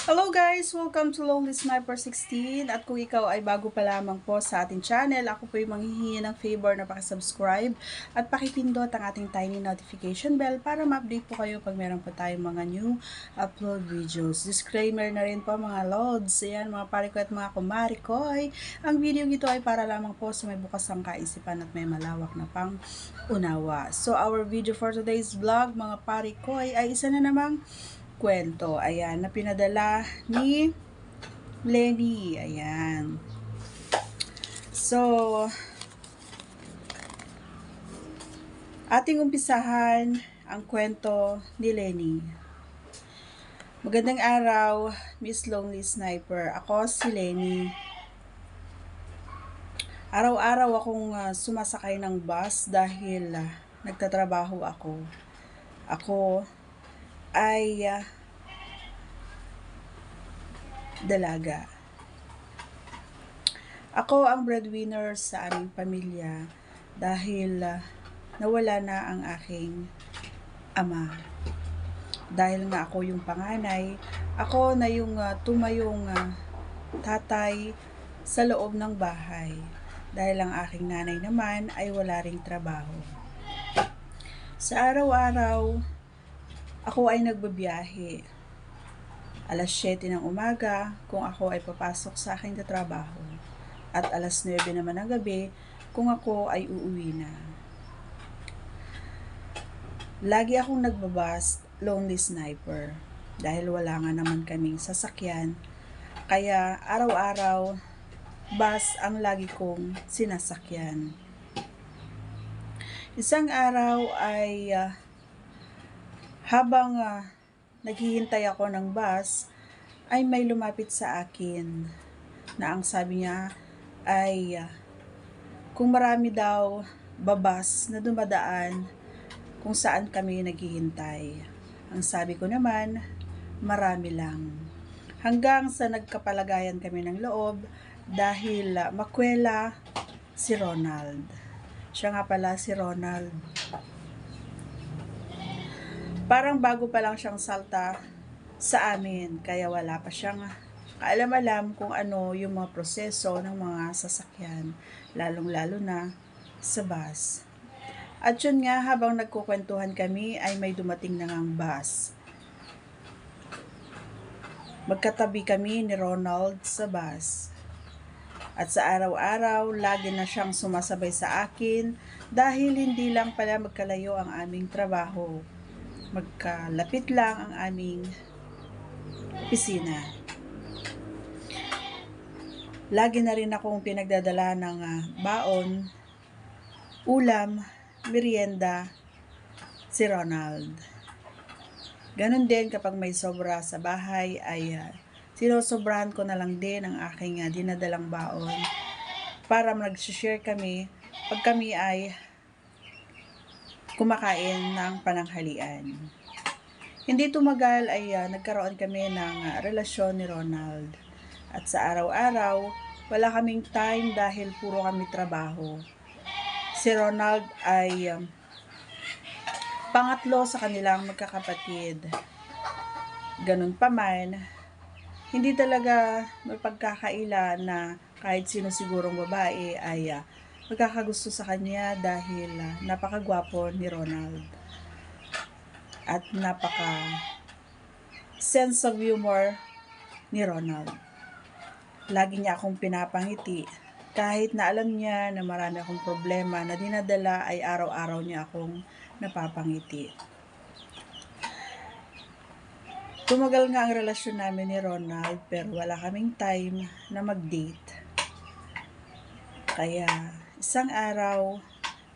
Hello guys! Welcome to Lonely Sniper 16 at kung ikaw ay bago pa lamang po sa ating channel, ako po yung manghihingi ng favor na pakisubscribe at pakipindot ang ating tiny notification bell para ma-update po kayo pag meron po tayong mga new upload videos. Disclaimer na rin po mga lods, ayan mga pare ko at mga kumari ko, ang video ito ay para lamang po sa may bukas ang kaisipan at may malawak na pang unawa. So our video for today's vlog mga pare ko ay isa na namang kwento. Ayan, na pinadala ni Lenny. Ayan. So, ating umpisahan ang kwento ni Lenny. Magandang araw, Miss Lonely Sniper. Ako si Lenny. Araw-araw akong sumasakay ng bus dahil nagtatrabaho ako. Ako ay dalaga. Ako ang breadwinner sa aming pamilya dahil nawala na ang aking ama. Dahil nga ako yung panganay, ako na yung tumayong tatay sa loob ng bahay. Dahil ang aking nanay naman ay wala ring trabaho. Sa araw-araw, ako ay nagbabiyahe. Alas 7 ng umaga kung ako ay papasok sa aking trabaho. At alas 9 naman ng gabi kung ako ay uuwi na. Lagi akong nagbabas Lonely Sniper dahil wala nga naman kaming sasakyan. Kaya araw-araw, bus ang lagi kong sinasakyan. Isang araw ay habang naghihintay ako ng bus, ay may lumapit sa akin na ang sabi niya ay kung marami daw babas na dumadaan kung saan kami naghihintay. Ang sabi ko naman, marami lang. Hanggang sa nagkapalagayan kami ng loob dahil makwela si Ronald. Siya nga pala si Ronald. Parang bago pa lang siyang salta sa amin, kaya wala pa siyang kaalam-alam kung ano yung mga proseso ng mga sasakyan, lalong-lalo na sa bus. At yun nga, habang nagkukwentuhan kami ay may dumating na ngang bus. Magkatabi kami ni Ronald sa bus. At sa araw-araw, lagi na siyang sumasabay sa akin dahil hindi lang pala magkalayo ang aming trabaho. Magkalapit lang ang aming opisina. Lagi na rin akong pinagdadala ng baon, ulam, merienda, si Ronald. Ganon din kapag may sobra sa bahay ay sinosobrahan ko na lang din ang aking dinadalang baon para mag-share kami pag kami ay kumakain ng pananghalian. Hindi tumagal ay nagkaroon kami ng relasyon ni Ronald. At sa araw-araw, wala kaming time dahil puro kami trabaho. Si Ronald ay pangatlo sa kanilang magkakapatid. Ganun pa man, hindi talaga may pagkakaila na kahit sino sigurong babae ay magkakagusto sa kanya dahil napakagwapo ni Ronald. At napaka sense of humor ni Ronald. Lagi niya akong pinapangiti kahit na alam niya na marami akong problema na dinadala ay araw-araw niya akong napapangiti. Tumagal nga ang relasyon namin ni Ronald pero wala kaming time na mag-date. Kaya isang araw,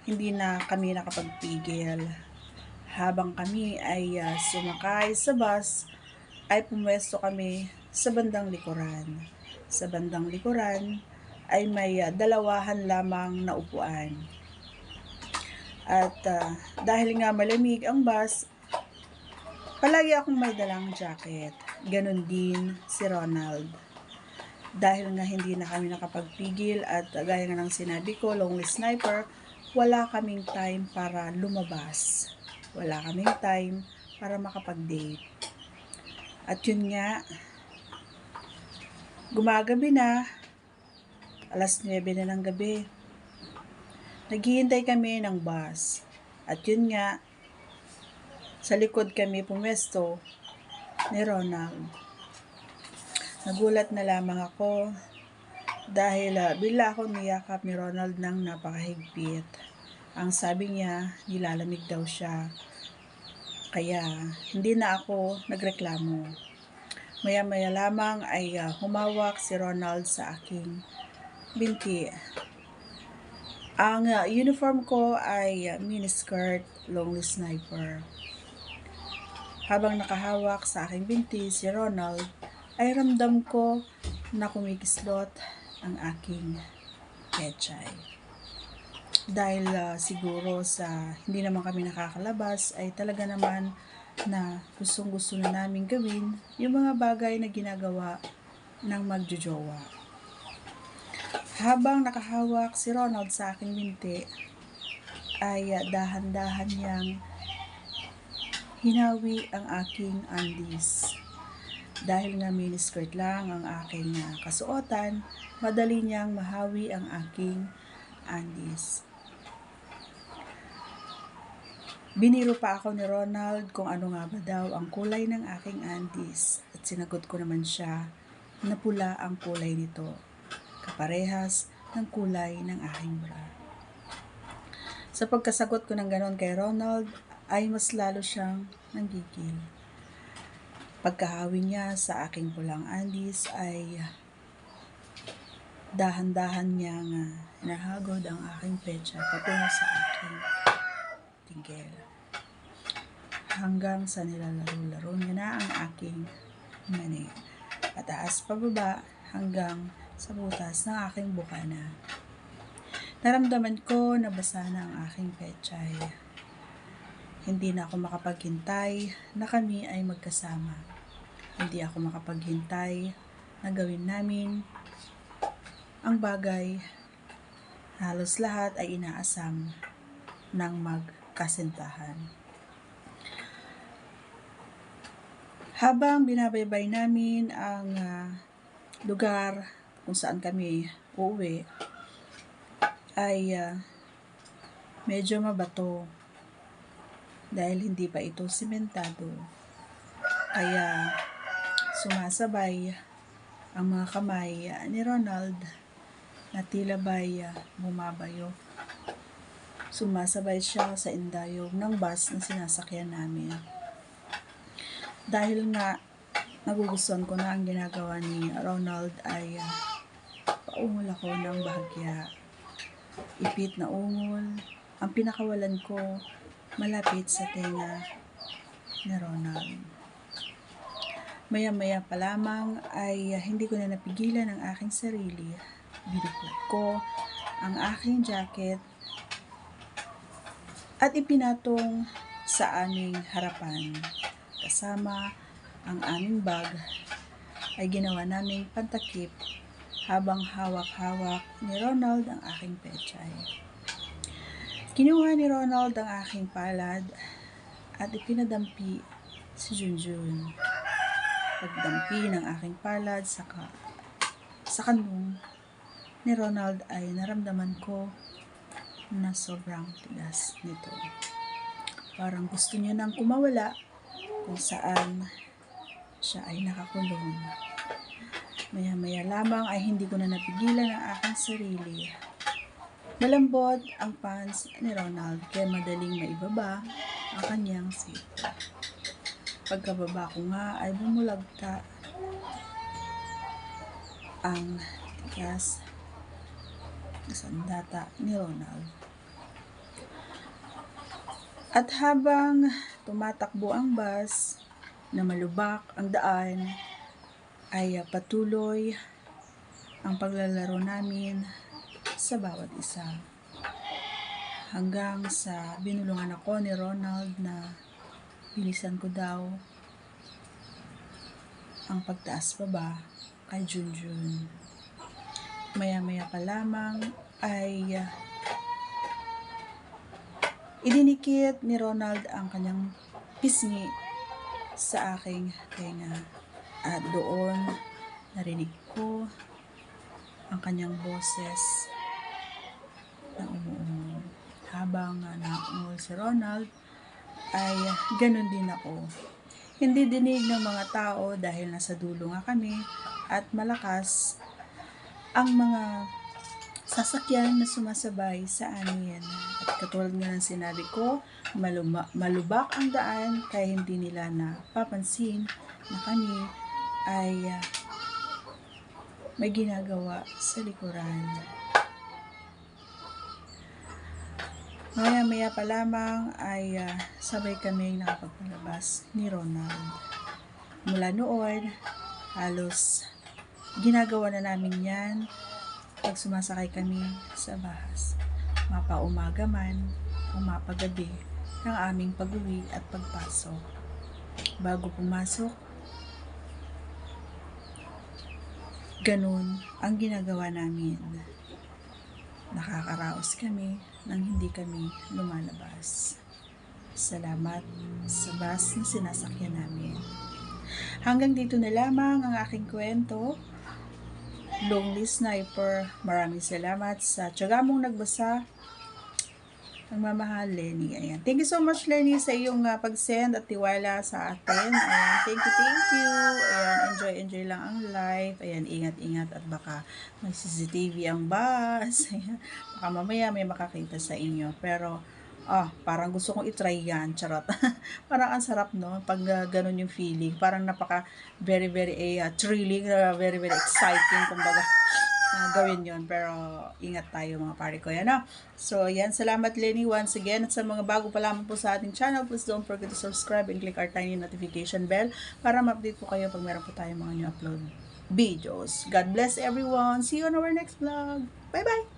hindi na kami nakapagpigil. Habang kami ay sumakay sa bus, ay pumwesto kami sa bandang likuran. Sa bandang likuran ay may dalawahan lamang na upuan. At dahil nga malamig ang bus, palagi akong may dalang jacket. Ganon din si Ronald. Dahil nga hindi na kami nakapagpigil at gaya nga ng sinabi ko, Lonely Sniper, wala kaming time para lumabas. Wala kaming time para makapag-date. At yun nga, Gumagabi na, 9:00 na ng gabi. Naghihintay kami ng bus. At yun nga, sa likod kami pumesto ni Ronald. Nagulat na lamang ako dahil bigla ako niyakap ni Ronald ng napakahigpit. Ang sabi niya, nilalamig daw siya. Kaya hindi na ako nagreklamo. Maya-maya lamang ay humawak si Ronald sa aking binti. Ang uniform ko ay miniskirt, long sniper. Habang nakahawak sa aking binti si Ronald, ay ramdam ko na kumikislot ang aking pechay. Dahil siguro sa hindi naman kami nakakalabas ay talaga naman na gustong-gusto na namin gawin yung mga bagay na ginagawa ng magjojowa. Habang nakahawak si Ronald sa aking binti, ay dahan-dahan niyang hinawi ang aking undies. Dahil nga miniskirt lang ang aking kasuotan, madali niyang mahawi ang aking undies. Biniro pa ako ni Ronald kung ano nga ba daw ang kulay ng aking undies at sinagot ko naman siya na pula ang kulay nito, kaparehas ng kulay ng aking bra. Sa pagkasagot ko ng ganon kay Ronald ay mas lalo siyang nanggigil. Pagkahawi niya sa aking pulang undies ay dahan-dahan niyang nahagod ang aking pecha patungo sa aking tigil. Hanggang sa nilalaro-laro niya na ang aking mani. Pataas pababa hanggang sa butas ng aking bukana. Naramdaman ko na basa na ang aking pechay. Hindi na ako makapaghintay na kami ay magkasama. Hindi ako makapaghintay na gawin namin ang bagay. Halos lahat ay inaasam ng magkasintahan. Habang binabaybay namin ang lugar kung saan kami uuwi, ay medyo mabato dahil hindi pa ito simentado. Kaya sumasabay ang mga kamay ni Ronald na tila ba'y bumabayo. Sumasabay siya sa indayog ng bus na sinasakyan namin. Dahil nga nagugustuhan ko na ang ginagawa ni Ronald ay paungol ako ng bahagya. Ipit na ungol ang pinakawalan ko malapit sa tenga ni Ronald. Maya-maya pa lamang ay hindi ko na napigilan ang aking sarili. Binuklat ko ang aking jacket at ipinatong sa aming harapan. Kasama ang aming bag ay ginawa naming pantakip habang hawak-hawak ni Ronald ang aking pechay. Kinuha ni Ronald ang aking palad at ipinadampi si Junjun. Pagdampi ng aking palad sa kanong ni Ronald ay naramdaman ko na sobrang tigas nito. Parang gusto niya nang kumawala kung saan siya ay nakakulong. Maya-maya lamang ay hindi ko na napigilan ang aking sarili. Malambot ang pants ni Ronald kaya madaling maibaba ang kanyang sipon. Pagkababa ko nga ay bumulagta ang tigas na sandata ni Ronald. At habang tumatakbo ang bus na malubak ang daan, ay patuloy ang paglalaro namin sa bawat isa. Hanggang sa binulungan ako ni Ronald na bilisan ko daw ang pagtaas baba kay Junjun. Maya-maya pa lamang ay idinikit ni Ronald ang kanyang pisngi sa aking tenga at doon na narinig ko ang kanyang boses na umuungol. Habang naungol si Ronald, ay ganun din ako. Hindi dinig ng mga tao dahil nasa dulo nga kami at malakas ang mga sasakyan na sumasabay sa amin. At katulad nga ng sinabi ko, malubak ang daan kaya hindi nila napapansin na kami ay may ginagawa sa likuran. Maya-maya pa lamang ay sabay kami nakapagpalabas ni Ronald. Mula noon, halos ginagawa na namin yan pag sumasakay kami sa bahas. Mapaumaga man o mapagabi ng aming pag-uwi at pagpasok. Bago pumasok, ganun ang ginagawa namin. Nakakaraos kami nang hindi kami lumalabas. Salamat sa bus na sinasakyan namin. Hanggang dito na lamang ang aking kwento. Lonely Sniper, maraming salamat sa tiyaga mong nagbasa. Ang mamahal, Lenny. Ayan. Thank you so much, Lenny, sa iyong pag-send at tiwala sa atin. Ayan. Thank you. Ayan. Enjoy lang ang life. Ayan. Ingat at baka may CCTV ang bus. Ayan. Baka mamaya may makakita sa inyo. Pero, parang gusto kong itry yan. Charot. Parang ang sarap, no? Pag ganun yung feeling. Parang very thrilling, very exciting. Kumbaga, gawin yon, pero ingat tayo mga pare ko. Yan, no? So, yan. Salamat, Lenny, once again. At sa mga bago pa lamang po sa ating channel, please don't forget to subscribe and click our tiny notification bell para ma-update po kayo pag meron po tayong mga new upload videos. God bless everyone. See you on our next vlog. Bye-bye!